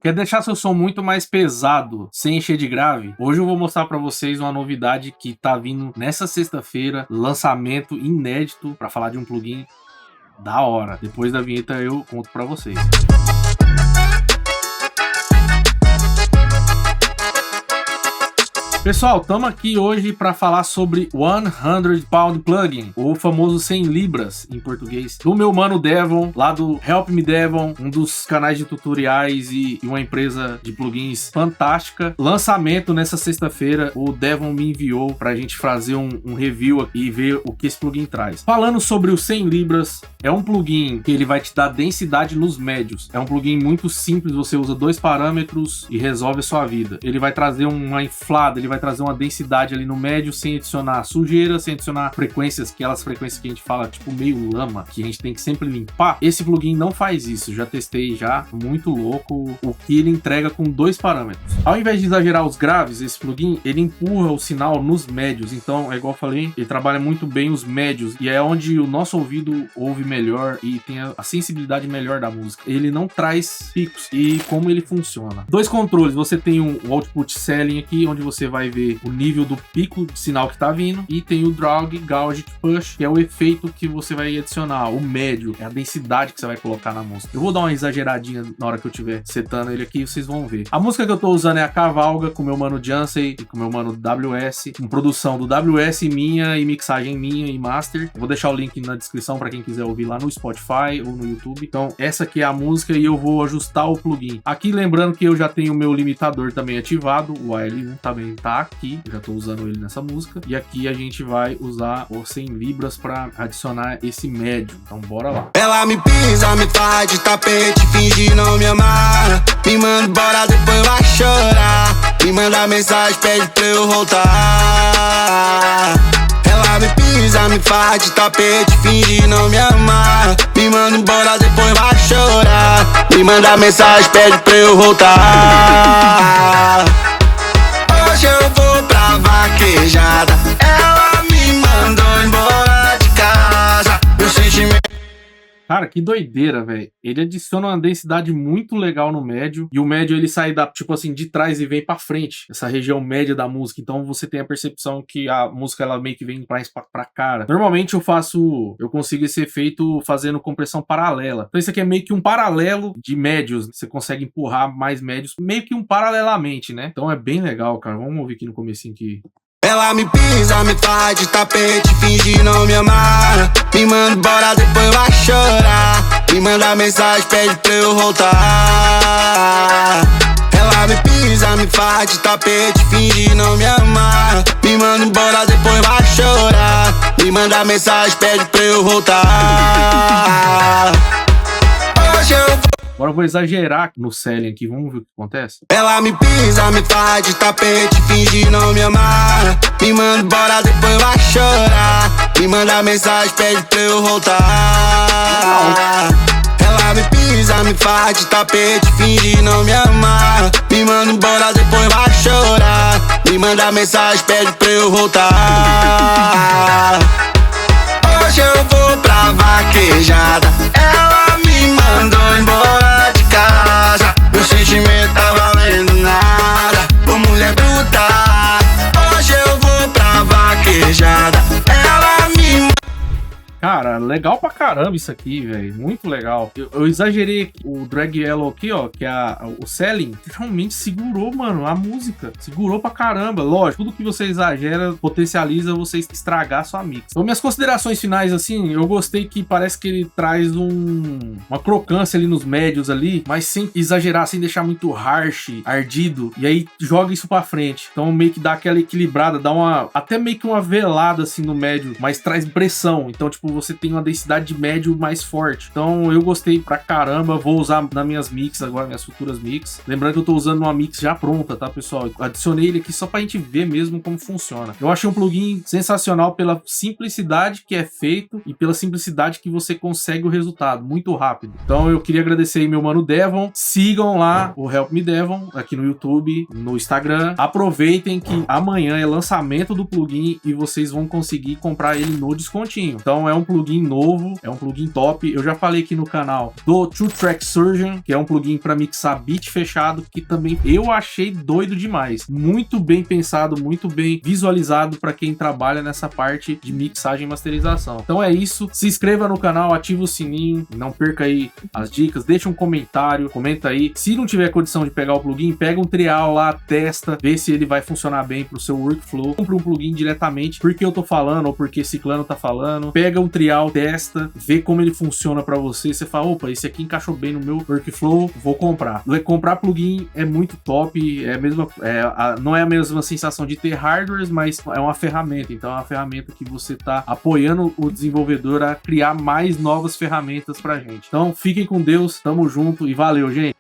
Quer deixar seu som muito mais pesado, sem encher de grave? Hoje eu vou mostrar pra vocês uma novidade que tá vindo nessa sexta-feira, lançamento inédito pra falar de um plugin da hora. Depois da vinheta eu conto pra vocês. Pessoal, estamos aqui hoje para falar sobre 100 Pound Plugin, o famoso 100 libras em português, do meu mano Devon, lá do Help Me Devon, um dos canais de tutoriais e uma empresa de plugins fantástica. Lançamento nessa sexta-feira, o Devon me enviou para a gente fazer um review aqui e ver o que esse plugin traz. Falando sobre o 100 libras, é um plugin que ele vai te dar densidade nos médios. É um plugin muito simples, você usa 2 parâmetros e resolve a sua vida. Ele vai trazer uma inflada, ele vai trazer uma densidade ali no médio sem adicionar sujeira, sem adicionar frequências, aquelas frequências que a gente fala tipo meio lama, que a gente tem que sempre limpar. Esse plugin não faz isso, já testei já, muito louco o que ele entrega com 2 parâmetros. Ao invés de exagerar os graves, esse plugin ele empurra o sinal nos médios, então é igual eu falei, ele trabalha muito bem os médios e é onde o nosso ouvido ouve melhor e tem a sensibilidade melhor da música. Ele não traz picos. E como ele funciona? 2 controles, você tem o output ceiling aqui, onde você vai ver o nível do pico de sinal que tá vindo, e tem o drag, gauge, push, que é o efeito que você vai adicionar. O médio é a densidade que você vai colocar na música. Eu vou dar uma exageradinha na hora que eu estiver setando ele aqui, vocês vão ver. A música que eu tô usando é a Cavalga, com meu mano Jancy e com meu mano WS, com produção do WS minha e mixagem minha e master. Eu vou deixar o link na descrição para quem quiser ouvir lá no Spotify ou no YouTube. Então essa aqui é a música e eu vou ajustar o plugin. Aqui lembrando que eu já tenho o meu limitador também ativado, o AL1 também tá aqui, eu já tô usando ele nessa música, e aqui a gente vai usar o 100 libras para adicionar esse médio, então bora lá. Ela me pisa, me faz de tapete, finge não me amar, me manda embora, depois vai chorar, me manda mensagem, pede pra eu voltar. Ela me pisa, me faz de tapete, finge não me amar, me manda embora, depois vai chorar, me manda mensagem, pede pra eu voltar. Hoje eu vou pra vaquejada, ela me mandou embora de casa, meu sentimento. Cara, que doideira, velho. Ele adiciona uma densidade muito legal no médio, e o médio ele sai da, tipo assim, de trás e vem pra frente, essa região média da música. Então você tem a percepção que a música ela meio que vem pra cara. Normalmente eu consigo esse efeito fazendo compressão paralela. Então isso aqui é meio que um paralelo de médios, você consegue empurrar mais médios, meio que um paralelamente, né? Então é bem legal, cara. Vamos ouvir aqui no comecinho aqui. Ela me pisa, me faz de tapete, finge não me amar, me manda embora, depois vai chorar, me manda mensagem, pede pra eu voltar. Ela me pisa, me faz de tapete, finge não me amar, me manda embora, depois vai chorar, me manda mensagem, pede pra eu voltar. Hoje eu vou. Agora eu vou exagerar no ceiling aqui, vamos ver o que acontece. Ela me pisa, me faz de tapete, finge não me amar, me manda embora, depois vai chorar, me manda mensagem, pede pra eu voltar. Ela me pisa, me faz de tapete, finge não me amar, me manda embora, depois vai chorar, me manda mensagem, pede pra eu voltar. Hoje eu vou pra vaquejada, ela me mandou embora de casa, meu sentimento tá valendo nada, ô mulher bruta. Hoje eu vou pra vaquejada, ela me. Cara, legal pra caramba isso aqui, velho. Muito legal. Eu exagerei o Drag Yellow aqui, ó, que é o ceiling. Realmente segurou, mano, a música. Segurou pra caramba. Lógico, tudo que você exagera potencializa você estragar a sua mix. Então, minhas considerações finais, assim, eu gostei que parece que ele traz uma crocância ali nos médios ali, mas sem exagerar, sem deixar muito harsh, ardido. E aí joga isso pra frente. Então, meio que dá aquela equilibrada, até meio que uma velada, assim, no médio, mas traz pressão. Então, tipo, você tem uma densidade de médio mais forte. Então eu gostei pra caramba, vou usar nas minhas mix agora, minhas futuras mix. Lembrando que eu tô usando uma mix já pronta, tá, pessoal? Eu adicionei ele aqui só pra gente ver mesmo como funciona. Eu achei um plugin sensacional pela simplicidade que é feito e pela simplicidade que você consegue o resultado, muito rápido. Então eu queria agradecer aí meu mano Devon. Sigam lá o Help Me Devon aqui no YouTube, no Instagram. Aproveitem que amanhã é lançamento do plugin e vocês vão conseguir comprar ele no descontinho. Então é um plugin plugin novo, é um plugin top. Eu já falei aqui no canal do Two Track Surgeon, que é um plugin para mixar beat fechado, que também eu achei doido demais. Muito bem pensado, muito bem visualizado para quem trabalha nessa parte de mixagem e masterização. Então é isso, se inscreva no canal, ativa o sininho, não perca aí as dicas, deixa um comentário, comenta aí. Se não tiver condição de pegar o plugin, pega um trial lá, testa, vê se ele vai funcionar bem pro seu workflow. Compre um plugin diretamente porque eu tô falando ou porque Ciclano tá falando. Pega um trial, testa, vê como ele funciona para você. Você fala, opa, esse aqui encaixou bem no meu workflow, vou comprar. Comprar plugin é muito top, não é a mesma sensação de ter hardwares, mas é uma ferramenta. Então é uma ferramenta que você tá apoiando o desenvolvedor a criar mais novas ferramentas pra gente. Então fiquem com Deus, tamo junto e valeu, gente!